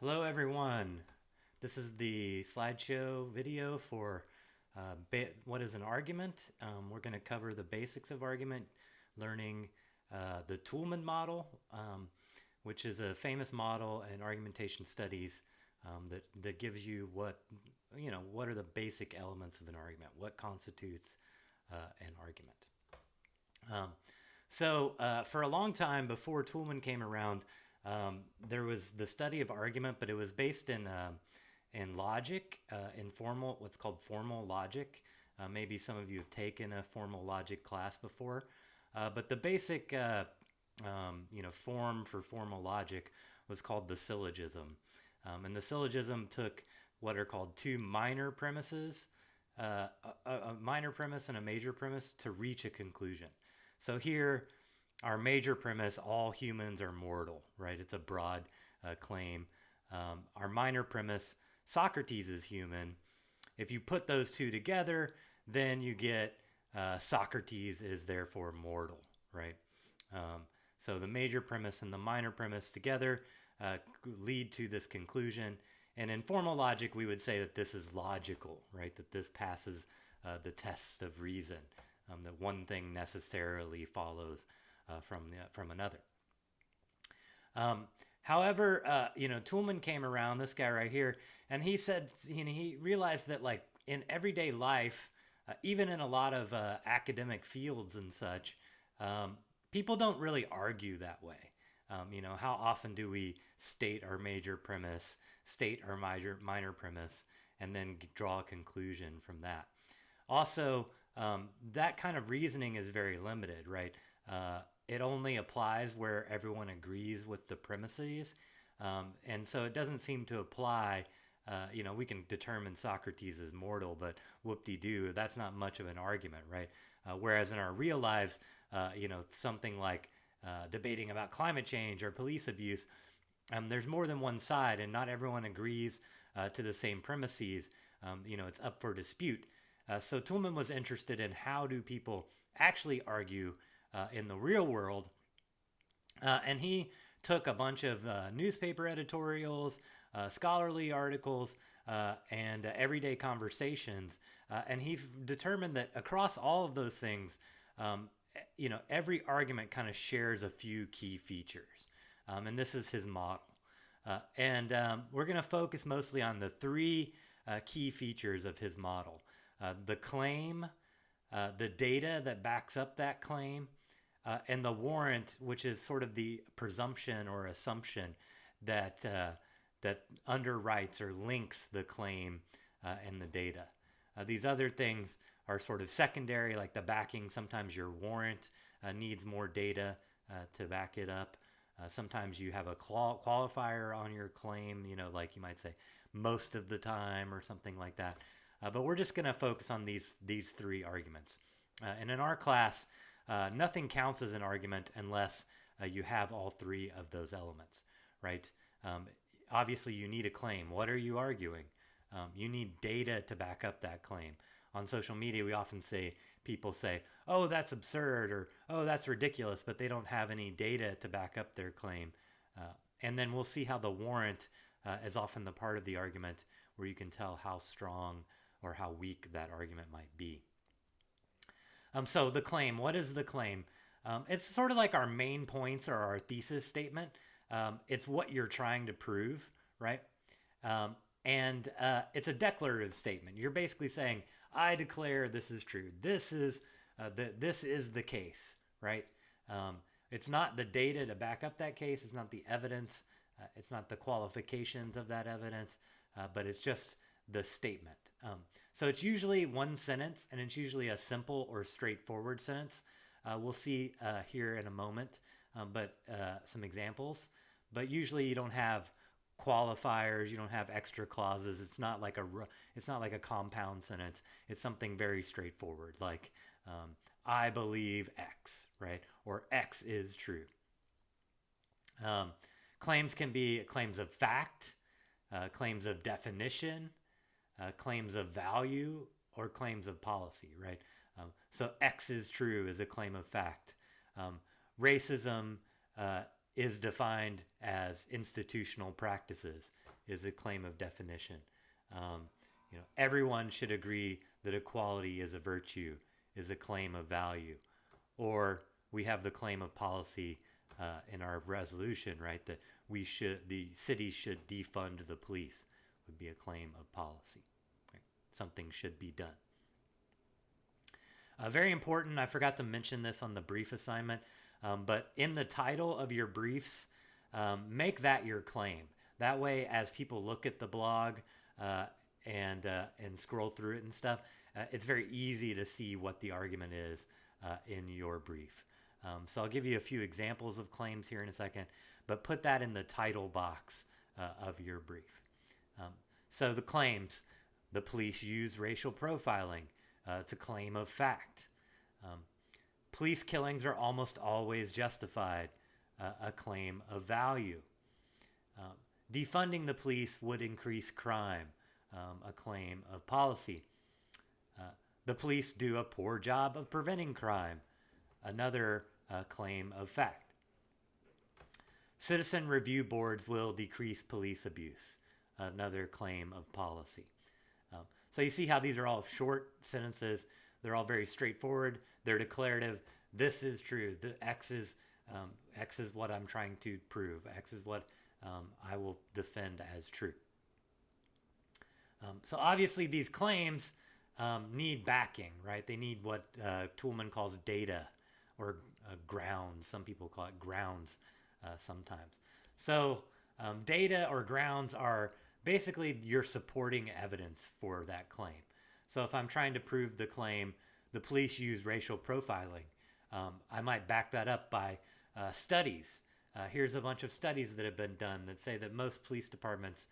Hello, everyone. This is the slideshow video for what is an argument. We're going to cover the basics of argument, learning the Toumin model, which is a famous model in argumentation studies that gives you what are the basic elements of an argument, what constitutes an argument. For a long time before Toulmin came around, there was the study of argument, but it was based in logic, in what's called formal logic. Maybe some of you have taken a formal logic class before, but the basic form for formal logic was called the syllogism, and the syllogism took what are called two minor premises, a minor premise and a major premise, to reach a conclusion. So here, our major premise, all humans are mortal, right? It's a broad claim. Our minor premise, Socrates is human. If you put those two together, then you get Socrates is therefore mortal, right? So the major premise and the minor premise together lead to this conclusion. And in formal logic, we would say that this is logical, right? That this passes the test of reason, that one thing necessarily follows from another. However, Toulmin came around, this guy right here, and he said, he realized that like in everyday life, even in a lot of academic fields and such, people don't really argue that way. How often do we state our major premise, state our minor premise, and then draw a conclusion from that? Also, that kind of reasoning is very limited, right? It only applies where everyone agrees with the premises. And so it doesn't seem to apply. We can determine Socrates is mortal, but whoop-de-doo, that's not much of an argument, right? Whereas in our real lives, something like debating about climate change or police abuse, there's more than one side, and not everyone agrees to the same premises. It's up for dispute. So Toulmin was interested in how do people actually argue in the real world, and he took a bunch of newspaper editorials, scholarly articles, and everyday conversations, and he determined that across all of those things, every argument kind of shares a few key features, and this is his model. And we're going to focus mostly on the three key features of his model. The claim, the data that backs up that claim, and the warrant, which is sort of the presumption or assumption that underwrites or links the claim and the data. These other things are sort of secondary, like the backing. Sometimes your warrant needs more data to back it up. Sometimes you have a qualifier on your claim, like you might say most of the time or something like that. But we're just going to focus on these three arguments. And in our class, nothing counts as an argument unless you have all three of those elements, right? Obviously, you need a claim. What are you arguing? You need data to back up that claim. On social media, we often people say, oh, that's absurd, or oh, that's ridiculous, but they don't have any data to back up their claim. And then we'll see how the warrant is often the part of the argument where you can tell how strong or how weak that argument might be. So the claim, what is the claim? It's sort of like our main points or our thesis statement. It's what you're trying to prove, right? And it's a declarative statement. You're basically saying, I declare this is true. This is the case, right? It's not the data to back up that case. It's not the evidence. It's not the qualifications of that evidence, but it's just the statement. So it's usually one sentence, and it's usually a simple or straightforward sentence. We'll see here in a moment, but some examples. But usually you don't have qualifiers, you don't have extra clauses. It's not like a compound sentence. It's something very straightforward, like I believe X, right? Or X is true. Claims can be claims of fact, claims of definition, claims of value, or claims of policy, right? So X is true is a claim of fact. Racism is defined as institutional practices, is a claim of definition. Um, everyone should agree that equality is a virtue, is a claim of value. Or we have the claim of policy in our resolution, right? That the city should defund the police would be a claim of policy. Right? Something should be done. Very important, I forgot to mention this on the brief assignment, but in the title of your briefs, make that your claim. That way, as people look at the blog and scroll through it and stuff, it's very easy to see what the argument is in your brief. So I'll give you a few examples of claims here in a second, but put that in the title box of your brief. So the claims: the police use racial profiling. It's a claim of fact. Police killings are almost always justified. A claim of value. Defunding the police would increase crime. A claim of policy. The police do a poor job of preventing crime. Another claim of fact. Citizen review boards will decrease police abuse. Another claim of policy. So you see how these are all short sentences. They're all very straightforward. They're declarative. This is true. The X is what I'm trying to prove. X is what I will defend as true. So obviously these claims need backing, right? They need what Toumin calls data or grounds. Some people call it grounds sometimes. So data or grounds are basically your supporting evidence for that claim. So if I'm trying to prove the claim, the police use racial profiling, I might back that up by studies. Here's a bunch of studies that have been done that say that most police departments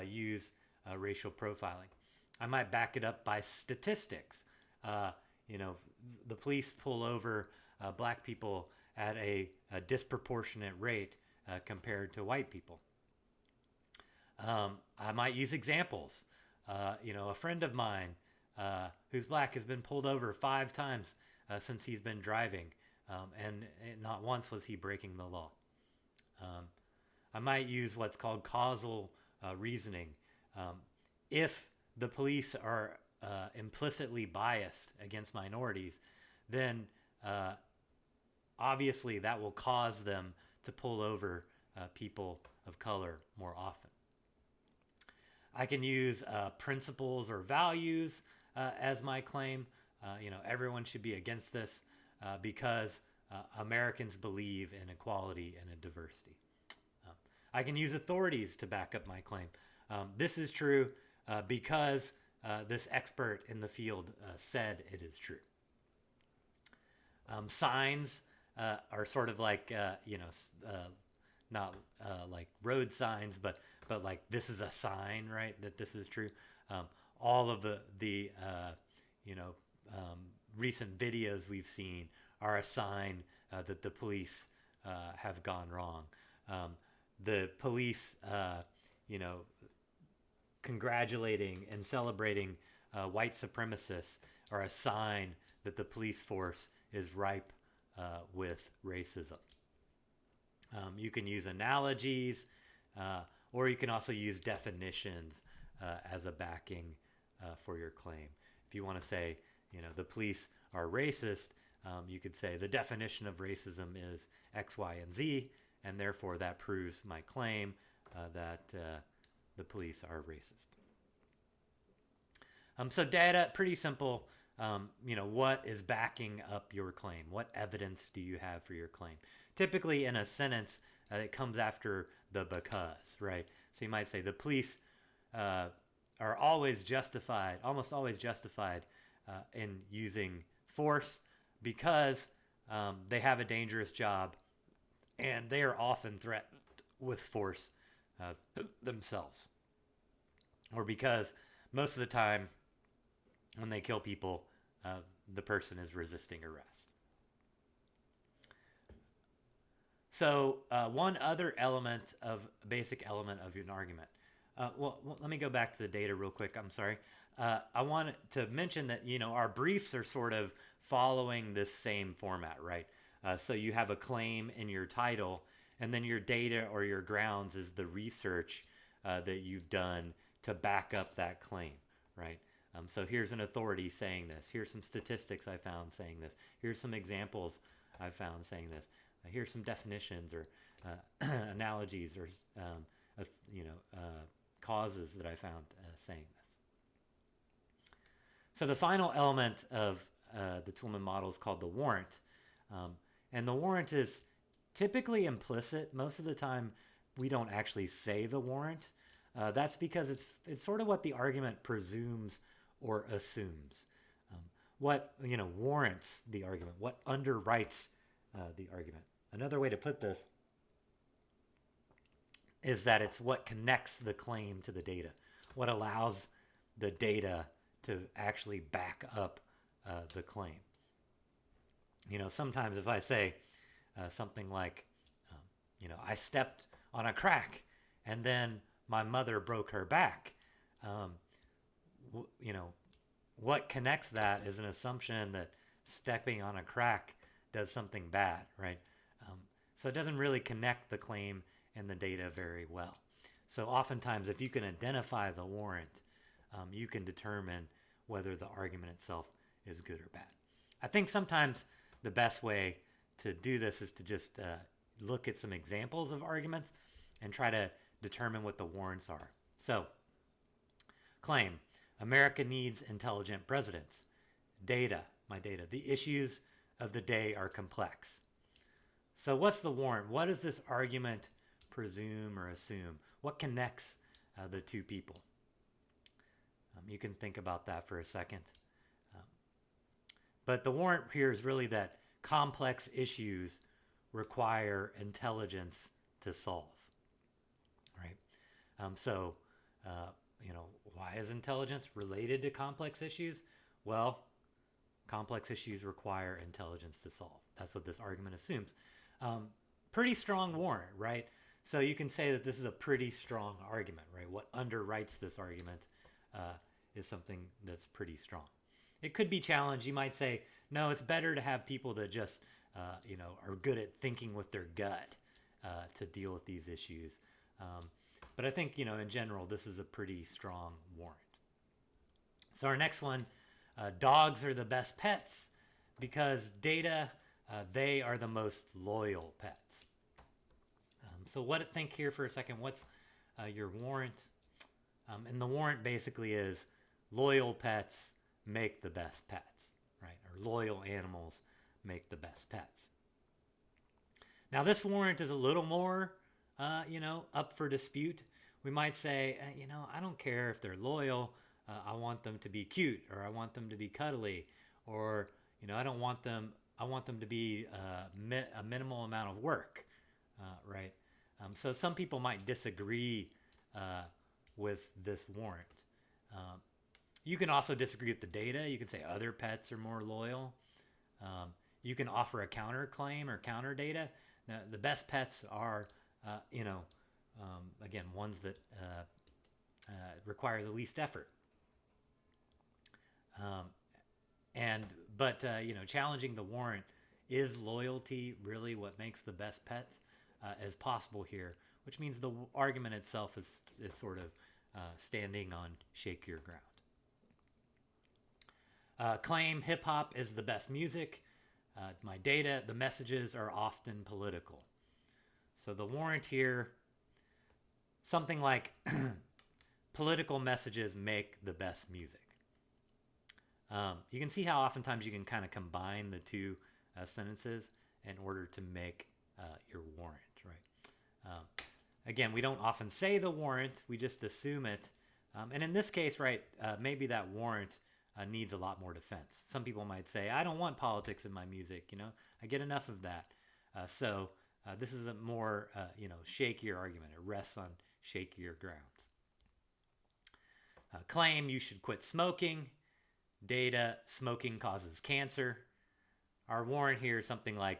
use racial profiling. I might back it up by statistics. The police pull over black people at a disproportionate rate compared to white people. I might use examples. A friend of mine who's black has been pulled over 5 times since he's been driving, and not once was he breaking the law. I might use what's called causal reasoning. If the police are implicitly biased against minorities, then obviously that will cause them to pull over people of color more often. I can use principles or values as my claim. Everyone should be against this because Americans believe in equality and in diversity. I can use authorities to back up my claim. This is true because this expert in the field said it is true. Signs are sort of like, not like road signs, but like this is a sign, right, that this is true. All of the recent videos we've seen are a sign that the police have gone wrong. The police, congratulating and celebrating white supremacists are a sign that the police force is ripe with racism. You can use analogies, or you can also use definitions as a backing for your claim. If you want to say, the police are racist, you could say the definition of racism is X, Y, and Z, and therefore that proves my claim that the police are racist. So data, pretty simple. What is backing up your claim? What evidence do you have for your claim? Typically in a sentence, it comes after the because, right? So you might say the police are almost always justified in using force because they have a dangerous job and they are often threatened with force themselves. Or because most of the time when they kill people, the person is resisting arrest. So one other basic element of an argument. Let me go back to the data real quick. I'm sorry. I wanted to mention that, our briefs are sort of following this same format, right? So you have a claim in your title, and then your data or your grounds is the research that you've done to back up that claim, right? So here's an authority saying this. Here's some statistics I found saying this. Here's some examples I found saying this. Here's some definitions or analogies or causes that I found saying this. So the final element of the Toumin model is called the warrant. And the warrant is typically implicit. Most of the time, we don't actually say the warrant. That's because it's sort of what the argument presumes or assumes. What warrants the argument, what underwrites the argument. Another way to put this is that it's what connects the claim to the data, what allows the data to actually back up the claim. Sometimes if I say something like, I stepped on a crack and then my mother broke her back, what connects that is an assumption that stepping on a crack does something bad, right? So it doesn't really connect the claim and the data very well. So oftentimes, if you can identify the warrant, you can determine whether the argument itself is good or bad. I think sometimes the best way to do this is to just look at some examples of arguments and try to determine what the warrants are. So, claim, America needs intelligent presidents. Data, my data, the issues of the day are complex. So what's the warrant? What does this argument presume or assume? What connects the two people? You can think about that for a second. But the warrant here is really that complex issues require intelligence to solve, right? Why is intelligence related to complex issues? Well, complex issues require intelligence to solve. That's what this argument assumes. Pretty strong warrant, right? So you can say that this is a pretty strong argument, right? What underwrites this argument is something that's pretty strong. It could be challenged. You might say, no, it's better to have people that just, are good at thinking with their gut to deal with these issues. But I think, in general, this is a pretty strong warrant. So our next one, dogs are the best pets because data, they are the most loyal pets. So think here for a second. What's your warrant? And the warrant basically is loyal pets make the best pets, right? Or loyal animals make the best pets. Now this warrant is a little more, up for dispute. We might say, I don't care if they're loyal. I want them to be cute, or I want them to be cuddly, or, I want them to be a minimal amount of work, right? So some people might disagree with this warrant. You can also disagree with the data. You can say other pets are more loyal. You can offer a counterclaim or counter data. Now, the best pets are, again, ones that require the least effort. But challenging the warrant, is loyalty really what makes the best pets as possible here? Which means the argument itself is sort of standing on shakier ground. Claim hip hop is the best music. My data, the messages are often political. So the warrant here, something like political messages make the best music. You can see how oftentimes you can kind of combine the two sentences in order to make your warrant, right? Again, we don't often say the warrant, we just assume it. And in this case, right, maybe that warrant needs a lot more defense. Some people might say, I don't want politics in my music, I get enough of that. So this is a more, shakier argument. It rests on shakier grounds. Claim, you should quit smoking. Data, smoking causes cancer. Our warrant here is something like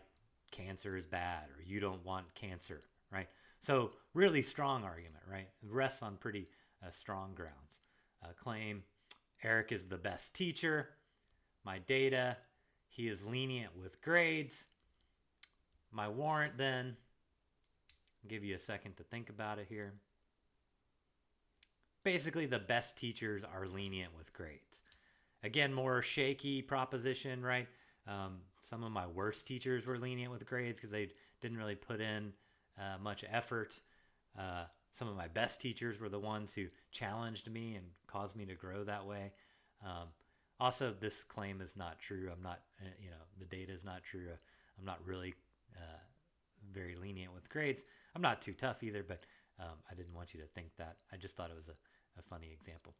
cancer is bad, or you don't want cancer, right? So really strong argument, right? It rests on pretty strong grounds. Claim, Eric is the best teacher. My data, he is lenient with grades. My warrant then, I'll give you a second to think about it here. Basically, the best teachers are lenient with grades. Again, more shaky proposition, right? Some of my worst teachers were lenient with grades because they didn't really put in much effort. Some of my best teachers were the ones who challenged me and caused me to grow that way. Also, this claim is not true. I'm not, the data is not true. I'm not really very lenient with grades. I'm not too tough either, but I didn't want you to think that. I just thought it was a funny example.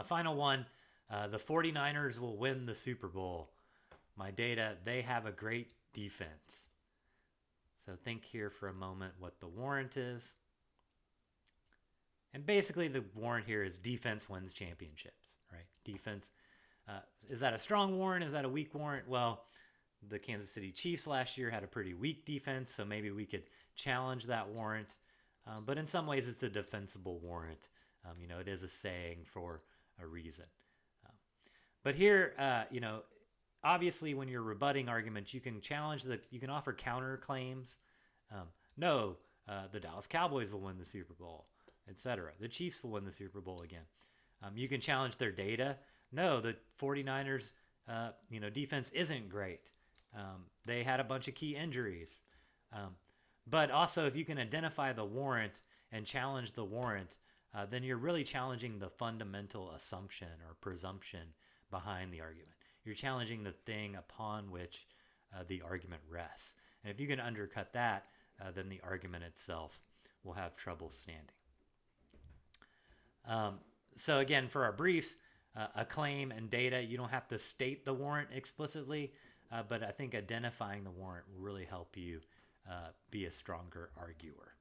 Final one, the 49ers will win the Super Bowl. My data, they have a great defense. So think here for a moment what the warrant is. And basically the warrant here is defense wins championships, right? Defense. Is that a strong warrant? Is that a weak warrant? Well, the Kansas City Chiefs last year had a pretty weak defense, so maybe we could challenge that warrant. But in some ways, it's a defensible warrant. It is a saying for a reason. But here, obviously, when you're rebutting arguments, you can you can offer counterclaims. No, the Dallas Cowboys will win the Super Bowl, etc. The Chiefs will win the Super Bowl again. You can challenge their data. No, the 49ers, defense isn't great. They had a bunch of key injuries. But also, if you can identify the warrant and challenge the warrant, then you're really challenging the fundamental assumption or presumption behind the argument. You're challenging the thing upon which the argument rests. And if you can undercut that, then the argument itself will have trouble standing. So again, for our briefs, a claim and data, you don't have to state the warrant explicitly, but I think identifying the warrant will really help you be a stronger arguer.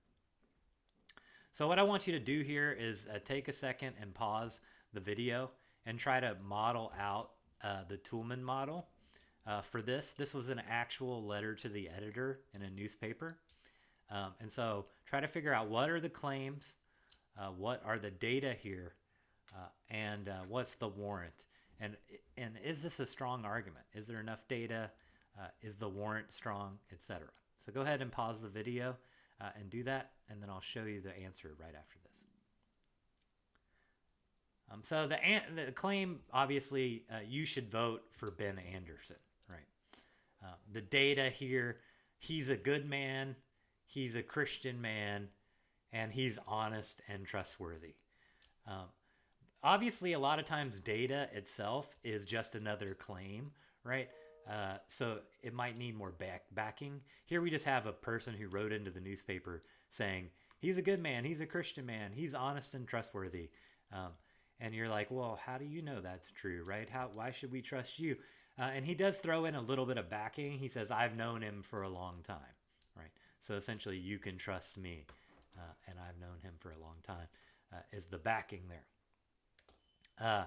So what I want you to do here is take a second and pause the video and try to model out the Toumin model for this. This was an actual letter to the editor in a newspaper. And so try to figure out what are the claims, what are the data here, and what's the warrant. And is this a strong argument? Is there enough data? Is the warrant strong, etc.? So go ahead and pause the video and do that, and then I'll show you the answer right after this. So the claim, obviously, you should vote for Ben Anderson, right? The data here, he's a good man, he's a Christian man, and he's honest and trustworthy. Obviously, a lot of times data itself is just another claim, right? So it might need more backing. Here we just have a person who wrote into the newspaper saying, he's a good man, he's a Christian man, he's honest and trustworthy. And you're like, well, how do you know that's true, right? Why should we trust you? And he does throw in a little bit of backing. He says, I've known him for a long time, right? So essentially, you can trust me, and I've known him for a long time, is the backing there.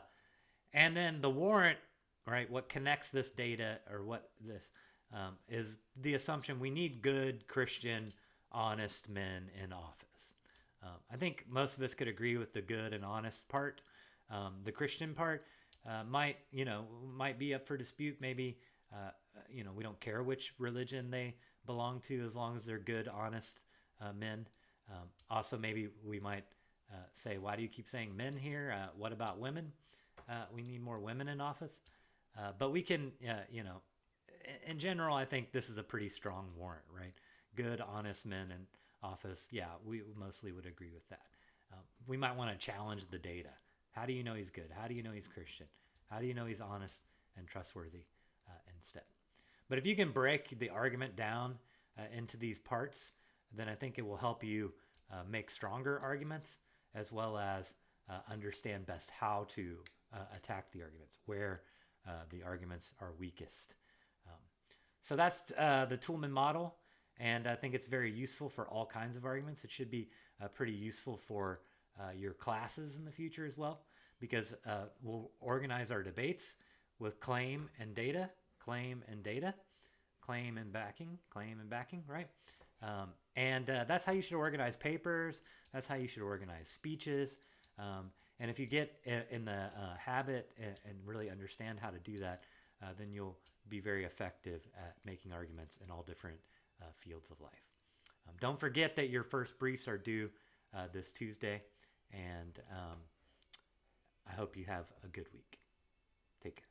And then the warrant, right, what connects this data, or what this is the assumption we need good, Christian, honest men in office. I think most of us could agree with the good and honest part. The Christian part might be up for dispute. Maybe, we don't care which religion they belong to as long as they're good, honest men. Also, maybe we might say, why do you keep saying men here? What about women? We need more women in office. But we can, in general, I think this is a pretty strong warrant, right? Good, honest men in office. Yeah, we mostly would agree with that. We might want to challenge the data. How do you know he's good? How do you know he's Christian? How do you know he's honest and trustworthy instead? But if you can break the argument down into these parts, then I think it will help you make stronger arguments, as well as understand best how to attack the arguments, where the arguments are weakest. So that's the Toumin model, and I think it's very useful for all kinds of arguments. It should be pretty useful for your classes in the future as well, because we'll organize our debates with claim and data, claim and data, claim and backing, right? And that's how you should organize papers. That's how you should organize speeches. And if you get in the habit and really understand how to do that, then you'll be very effective at making arguments in all different fields of life. Don't forget that your first briefs are due this Tuesday, and I hope you have a good week. Take care.